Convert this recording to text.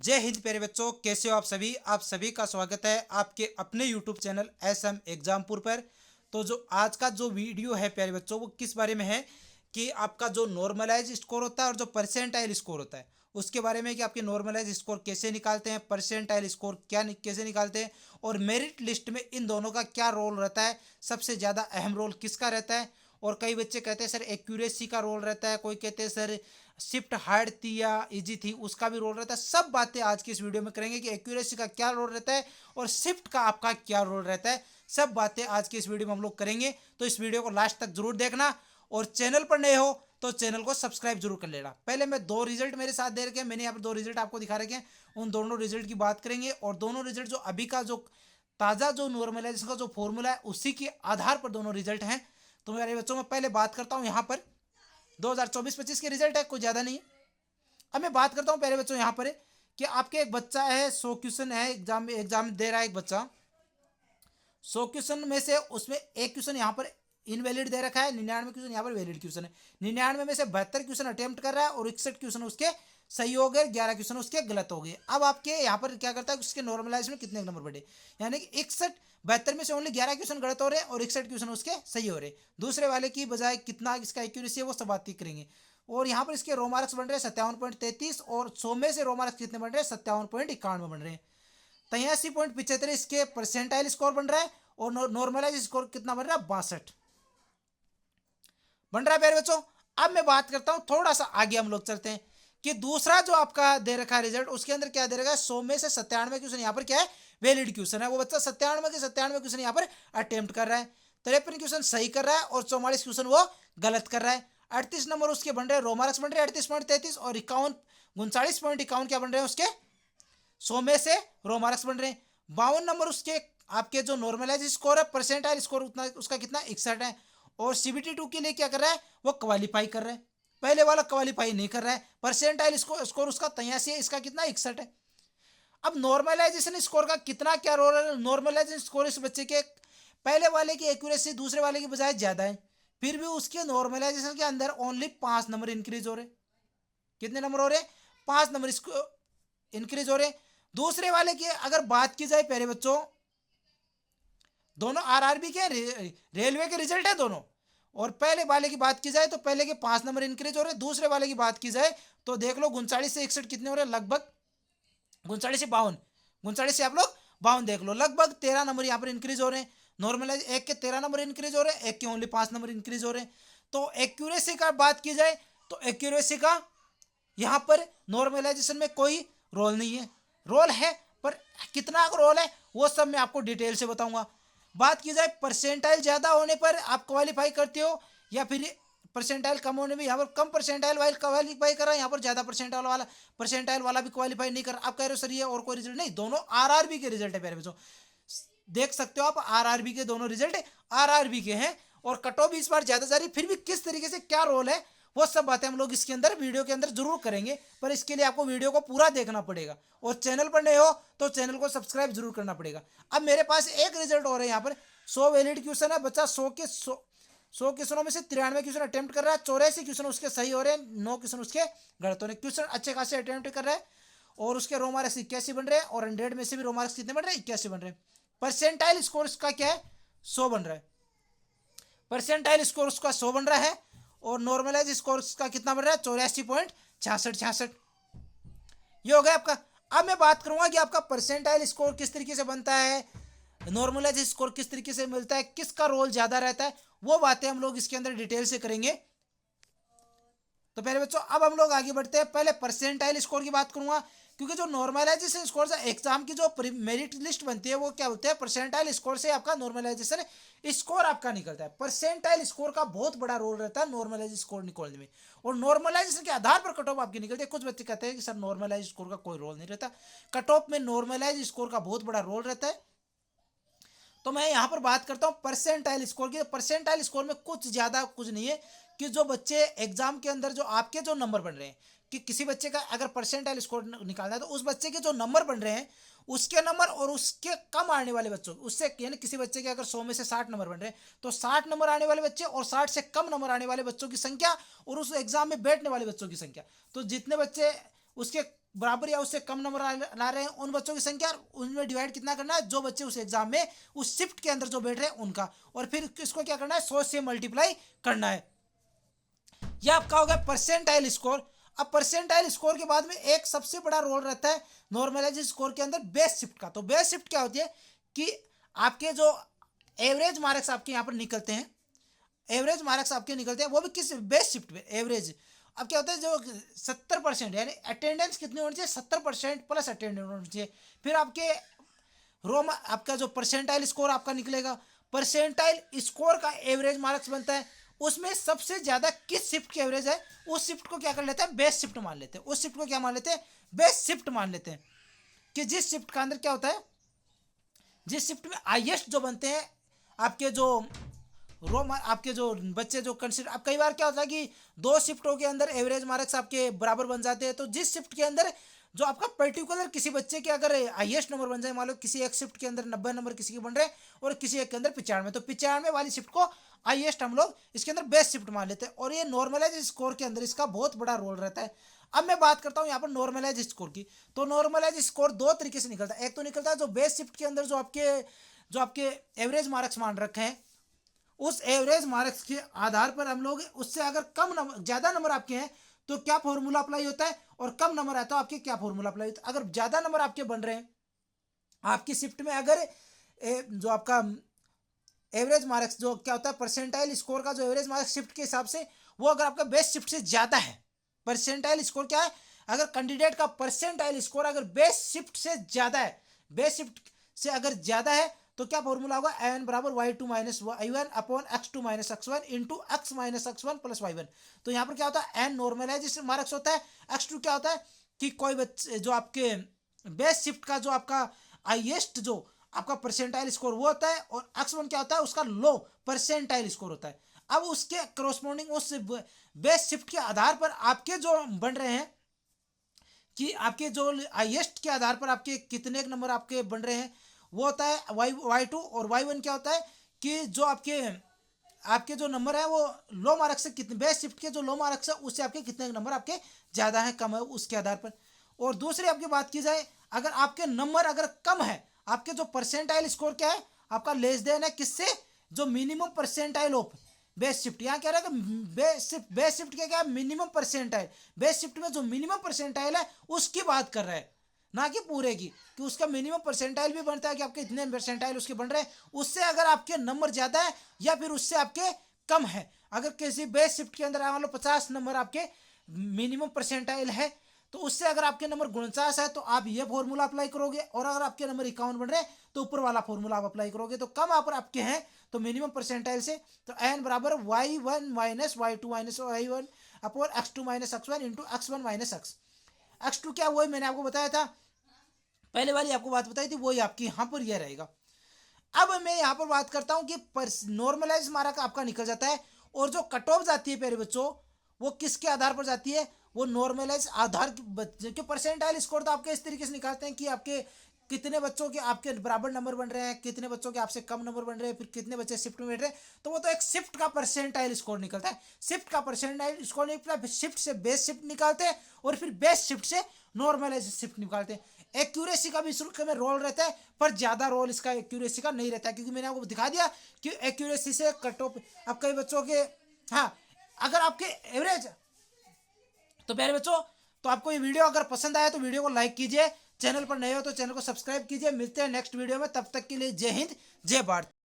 जय हिंद प्यारे बच्चों, कैसे हो आप सभी का स्वागत है आपके अपने यूट्यूब चैनल SM एग्जामपुर पर। तो जो आज का जो वीडियो है प्यारे बच्चों, वो किस बारे में है कि आपका जो नॉर्मलाइज स्कोर होता है और जो परसेंटाइल स्कोर होता है उसके बारे में, कि आपके नॉर्मलाइज स्कोर कैसे निकालते हैं, परसेंटाइल स्कोर कैसे निकालते हैं, और मेरिट लिस्ट में इन दोनों का क्या रोल रहता है, सबसे ज़्यादा अहम रोल किसका रहता है। और कई बच्चे कहते हैं सर एक्यूरेसी का रोल रहता है, कोई कहते हैं सर शिफ्ट हार्ड थी या इजी थी उसका भी रोल रहता है। सब बातें आज की इस वीडियो में करेंगे कि एक्यूरेसी का क्या रोल रहता है और शिफ्ट का आपका क्या रोल रहता है। सब बातें आज की इस वीडियो में हम लोग करेंगे, तो इस वीडियो को लास्ट तक जरूर देखना। और चैनल पर नए हो तो चैनल को सब्सक्राइब जरूर कर लेना। पहले मैं दो रिजल्ट मेरे साथ दे रखे हैं, मैंने यहाँ पर दो रिजल्ट आपको दिखा रखे हैं, उन दोनों रिजल्ट की बात करेंगे। और दोनों रिजल्ट जो अभी का जो ताज़ा जो नॉर्मलाइजेशन का जो फॉर्मूला है उसी के आधार पर दोनों रिजल्ट हैं। तो मेरे बच्चों में पहले बात करता हूँ यहाँ पर 2024-25 के रिजल्ट है, कुछ ज़्यादा नहीं है। अब मैं बात करता हूँ पहले बच्चों यहाँ पर कि आपके एक बच्चा है, 100 क्वेश्चन है, एग्जाम दे रहा है एक बच्चा। 100 क्वेश्चन में से उसमें एक क्वेश्चन यहाँ पर इनवैलिड दे रखा है, 99 क्वेश्चन यहाँ पर वैलिड क्वेश्चन है। 99 में से 72 क्वेश्चन अटेम्प्ट कर रहा है और 61 क्वेश्चन उसके सही हो गए, 11 क्वेश्चन उसके गलत हो गए। अब आपके यहाँ पर क्या करता है, उसके नॉर्मलाइज में कितने नंबर बढ़े, यानी कि 72 में से ओनली 11 क्वेश्चन गलत हो रहे हैं और 61 क्वेश्चन उसके सही हो रहे हैं। दूसरे वाले की बजाय कितना इसका एक्यूरेसी है वो सब बात करेंगे। और यहाँ पर इसके रो मार्क्स बन रहे हैं 57.33 और 100 में से रो मार्क्स कितने बन रहे हैं, 57.91 बन रहे हैं। 83.75 इसके परसेंटाइल स्कोर बन रहा है और नॉर्मलाइज स्कोर कितना बन रहा है, 62 बन रहा है प्यारे बच्चों। अब मैं बात करता हूं, थोड़ा सा आगे हम लोग चलते हैं कि दूसरा जो आपका दे रखा है रिजल्ट, उसके अंदर क्या दे रखा है, 100 में से 97 क्वेश्चन यहाँ पर क्या है, वैलिड क्वेश्चन है। वो बच्चा 97 क्वेश्चन यहाँ पर अटेम्प्ट कर रहा है, 53 क्वेश्चन सही कर रहा है और 44 क्वेश्चन वो गलत कर रहा है। 38 नंबर उसके बन रहे हैं, रो मार्क्स बन रहे हैं 38.33 और 39.51 क्या बन रहे हैं उसके 100 में से रो मार्क्स बन रहे हैं। 52 नंबर उसके आपके जो नॉर्मलाइज स्कोर है, परसेंटाइल स्कोर उतना उसका कितना 61 है। और CBT 2 के लिए क्या कर रहा है, वो क्वालिफाई कर रहा है। पहले वाला क्वालिफाई नहीं कर रहा है, परसेंटाइल स्कोर उसका 83 है, इसका कितना 61 है। अब नॉर्मलाइजेशन स्कोर का कितना क्या रोल है, नॉर्मलाइजेशन स्कोर इस बच्चे के पहले वाले की एक्यूरेसी दूसरे वाले की बजाय ज्यादा है, फिर भी उसके नॉर्मलाइजेशन के अंदर ओनली 5 नंबर इंक्रीज हो रहे। कितने नंबर हो रहे, 5 नंबर इसको इंक्रीज हो रहे। दूसरे वाले की अगर बात की जाए प्यारे बच्चों, दोनों RRB के रेलवे के रिजल्ट है दोनों, और पहले वाले की बात की जाए तो पहले के 5 नंबर इंक्रीज हो रहे, दूसरे वाले की बात की जाए तो देख लो 39 से 61 कितने हो रहे, लगभग 39 से 52, 39 से आप लोग 52 देख लो, लगभग 13 नंबर यहाँ पर इंक्रीज हो रहे हैं। नॉर्मलाइज एक के 13 नंबर इंक्रीज हो रहे हैं, एक के ओनली 5 नंबर इंक्रीज हो रहे हैं। तो एक्यूरेसी का बात की जाए तो एक्यूरेसी का यहाँ पर नॉर्मलाइजेशन में कोई रोल नहीं है, रोल है पर कितना रोल है वो सब मैं आपको डिटेल से बताऊंगा। बात की जाए परसेंटाइल ज़्यादा होने पर आप क्वालिफाई करते हो, या फिर परसेंटाइल कम होने में यहाँ पर कम परसेंटाइल वाला क्वालिफाई कर रहा है, यहाँ पर ज़्यादा परसेंटाइल वाला भी क्वालिफाई नहीं कर रहा। आप कह रहे हो सर ये और कोई रिजल्ट नहीं, दोनों RRB के रिजल्ट है प्यारे बच्चों, देख सकते हो आप RRB के दोनों रिजल्ट RRB के हैं। और कट ऑफ भी इस बार ज़्यादा जा रही, फिर भी किस तरीके से क्या रोल है वो सब बातें हम लोग इसके अंदर वीडियो के अंदर जरूर करेंगे, पर इसके लिए आपको वीडियो को पूरा देखना पड़ेगा और चैनल पर नए हो तो चैनल को सब्सक्राइब जरूर करना पड़ेगा। अब मेरे पास एक रिजल्ट हो रहा है यहाँ पर, 100 वैलिड क्वेश्चन है, बच्चा 100 क्वेश्चनों में से 93 क्वेश्चन अटेम्प्ट कर रहा है, 84 क्वेश्चन उसके सही हो रहे हैं, 9 क्वेश्चन उसके गलत हो रहे हैं। क्वेश्चन अच्छे खासे अटेम्प्ट कर रहा है और उसके रो मार्क्स 81 बन रहे हैं, और 100 में से भी रो मार्क्स कितने बन रहे हैं, 81 बन रहे हैं। परसेंटाइल स्कोर का क्या है, 100 बन रहा है, परसेंटाइल स्कोर उसका 100 बन रहा है। और नॉर्मलाइज स्कोर का कितना बन रहा है, 84.66 ये हो गया आपका। अब मैं बात करूंगा कि आपका परसेंटाइल स्कोर किस तरीके से बनता है, नॉर्मलाइज स्कोर किस तरीके से मिलता है, किसका रोल ज्यादा रहता है, वो बातें हम लोग इसके अंदर डिटेल से करेंगे। तो पहले बच्चों अब हम लोग आगे बढ़ते हैं, पहले परसेंटाइल स्कोर की बात करूंगा, क्योंकि जो नॉर्मलाइजेशन स्कोर से एग्जाम की जो मेरिट लिस्ट बनती है वो क्या होता है, परसेंटाइल स्कोर से आपका नॉर्मलाइजेशन स्कोर आपका निकलता है। परसेंटाइल स्कोर का बहुत बड़ा रोल रहता है नॉर्मलाइज स्कोर निकालने में, और नॉर्मलाइजेशन के आधार पर कट ऑफ आपकी निकलती है। कुछ बच्चे कहते हैं कि सर नॉर्मलाइज स्कोर का कोई रोल नहीं रहता, कट ऑफ में नॉर्मलाइज स्कोर का बहुत बड़ा रोल रहता है। तो मैं यहाँ पर बात करता हूँ परसेंटाइल स्कोर की। परसेंटाइल स्कोर में कुछ ज़्यादा कुछ नहीं है, कि जो बच्चे एग्जाम के अंदर जो आपके जो नंबर बन रहे हैं, कि किसी बच्चे का अगर परसेंटाइल स्कोर निकालना है तो उस बच्चे के जो नंबर बन रहे हैं उसके नंबर और उसके कम आने वाले बच्चों उससे, यानी किसी बच्चे के अगर 100 में से 60 नंबर बन रहे हैं तो 60 नंबर आने वाले बच्चे और 60 से कम नंबर आने वाले बच्चों की संख्या और उस एग्जाम में बैठने वाले बच्चों की संख्या, तो जितने बच्चे उसके बराबर या उससे कम नंबर ला रहे हैं उन बच्चों की संख्या, उनमें डिवाइड कितना करना है, जो बच्चे उस एग्जाम में उस शिफ्ट के अंदर जो बैठ रहे हैं उनका, और फिर इसको क्या करना है, 100 से मल्टीप्लाई करना है। ये आपका हो गया परसेंटाइल स्कोर। अब परसेंटाइल स्कोर के बाद में एक सबसे बड़ा रोल रहता है नॉर्मलाइज स्कोर के अंदर बेस शिफ्ट का। तो बेस शिफ्ट क्या होती है कि आपके जो एवरेज मार्क्स आपके यहाँ पर निकलते हैं, एवरेज मार्क्स आपके निकलते हैं वो भी किस बेस शिफ्ट पे एवरेज। अब क्या होता है, जो 70% यानी अटेंडेंस कितनी होनी चाहिए, 70% प्लस अटेंडेंस होनी चाहिए। फिर आपके आपका जो परसेंटाइल स्कोर आपका निकलेगा, परसेंटाइल स्कोर का एवरेज मार्क्स बनता है, उसमें सबसे ज्यादा किस शिफ्ट की एवरेज है उस शिफ्ट को क्या कर लेते हैं, बेस शिफ्ट मान लेते हैं। उस शिफ्ट को क्या मान लेते हैं, बेस शिफ्ट मान लेते हैं। कि जिस शिफ्ट का अंदर क्या होता है, जिस शिफ्ट में हाईएस्ट जो बनते हैं आपके जो आपके जो बच्चे जो कंसिडर, अब कई बार क्या होता है कि 2 शिफ्टों के अंदर एवरेज मार्क्स आपके बराबर बन जाते हैं। तो जिस शिफ्ट के अंदर जो आपका पर्टिकुलर किसी बच्चे के अगर हाईएस्ट नंबर बन जाए, मान लो किसी एक शिफ्ट के अंदर 90 नंबर किसी के बन रहे हैं और किसी एक के अंदर 95, तो 95 वाली शिफ्ट को हाईएस्ट हम लोग इसके अंदर बेस्ट शिफ्ट मान लेते हैं। और ये नॉर्मलाइज स्कोर के अंदर इसका बहुत बड़ा रोल रहता है। अब मैं बात करता हूँ यहाँ पर नॉर्मलाइज स्कोर की। तो नॉर्मलाइज स्कोर 2 तरीके से निकलता है। एक तो निकलता है जो बेस शिफ्ट के अंदर जो आपके एवरेज मार्क्स मान रखे हैं, उस एवरेज मार्क्स के आधार पर हम लोग उससे अगर कम नंबर ज्यादा नंबर आपके हैं तो क्या फॉर्मूला अप्लाई होता है, और कम नंबर आता है आपके क्या फॉर्मूला अप्लाई होता है। अगर ज्यादा नंबर आपके बन रहे हैं आपकी शिफ्ट में, अगर जो आपका एवरेज मार्क्स जो क्या होता है परसेंटाइल स्कोर का जो एवरेज मार्क्स शिफ्ट के हिसाब से, वो अगर आपका बेस्ट शिफ्ट से ज्यादा है, परसेंटाइल स्कोर क्या है, अगर कैंडिडेट का परसेंटाइल स्कोर अगर बेस्ट शिफ्ट से ज्यादा है, बेस्ट शिफ्ट से अगर ज्यादा है तो क्या फॉर्मूला होगा, एन बराबर y2 minus y1 upon x2 minus x1 into x minus x1 plus y1। तो यहाँ पर क्या होता है, एन नॉर्मलाइज मार्क्स होता है, x2 क्या होता है कि कोई बच्चे जो आपके बेस्ट शिफ्ट का जो आपका हाईएस्ट जो आपका परसेंटाइल स्कोर वो होता है, और x1 क्या होता है उसका लो परसेंटाइल स्कोर होता है। अब उसके करस्पॉन्डिंग उस बेस्ट शिफ्ट के आधार पर आपके जो बन रहे हैं कि आपके जो हाईएस्ट के आधार पर आपके कितने नंबर आपके बन रहे हैं, वो होता है y2, और y1 क्या होता है कि जो आपके जो नंबर है वो लो मार्क्स से कितने, बेस्ट शिफ्ट के जो लो मार्क्स है उससे आपके कितने नंबर आपके ज़्यादा है कम है उसके आधार पर। और दूसरी आपकी बात की जाए, अगर आपके नंबर अगर कम है, आपके जो परसेंटाइल स्कोर क्या है आपका लेस देन है किससे, जो minimum percentile of best shift. यहाँ कह रहा है कि बेस्ट शिफ्ट क्या है, मिनिमम परसेंटाइल, बेस्ट शिफ्ट में जो मिनिमम परसेंटाइल है उसकी बात कर रहा है, ना कि पूरे की, कि उसका मिनिमम परसेंटाइल भी बनता है कि आपके इतने परसेंटाइल उसके बन रहे हैं, उससे अगर आपके नंबर ज्यादा है या फिर उससे आपके कम है। अगर किसी बेस्ट शिफ्ट के अंदर मान लो 50 नंबर आपके मिनिमम परसेंटाइल है, तो उससे अगर आपके नंबर 49 है तो आप ये फॉर्मूला अप्लाई करोगे, और अगर आपके नंबर 51 बन रहे हैं तो ऊपर वाला फॉर्मूला आप अप्लाई करोगे। तो कम आप आपके हैं तो मिनिमम परसेंटाइल से, तो एन बराबर y1 minus y2 minus y1 upon x2 minus x1 into x1 minus x2 क्या, वही मैंने आपको बताया था पहले वाली आपको बात बताई थी, वही आपकी यहाँ पर यह रहेगा। अब मैं यहाँ पर बात करता हूँ कि नॉर्मलाइज मार्क आपका निकल जाता है, और जो कट ऑफ जाती है प्यारे बच्चों वो किसके आधार पर जाती है, वो नॉर्मलाइज आधार के परसेंटाइल स्कोर तो आपके इस तरीके से निकालते हैं कि आपके कितने बच्चों के आपके बराबर नंबर बन रहे हैं, कितने बच्चों के आपसे कम नंबर बन रहे हैं, फिर कितने बच्चे शिफ्ट में बैठ रहे हैं। तो वो तो एक शिफ्ट का परसेंटाइल स्कोर निकलता है, शिफ्ट का परसेंटाइल स्कोर निकलता है, शिफ्ट से बेस शिफ्ट निकालते हैं, और फिर बेस शिफ्ट से नॉर्मलाइज शिफ्ट निकालते हैं। एक्यूरेसी का भी शुल्क में रोल रहता है, पर ज्यादा रोल इसका एक्यूरेसी का नहीं रहता है, क्योंकि मैंने आपको दिखा दिया कि एक्यूरेसी से कट ऑफ। अब कई बच्चों के हाँ अगर आपके एवरेज, तो प्यारे बच्चों तो आपको ये वीडियो अगर पसंद आया तो वीडियो को लाइक कीजिए, चैनल पर नए हो तो चैनल को सब्सक्राइब कीजिए। मिलते हैं नेक्स्ट वीडियो में, तब तक के लिए जय हिंद जय भारत।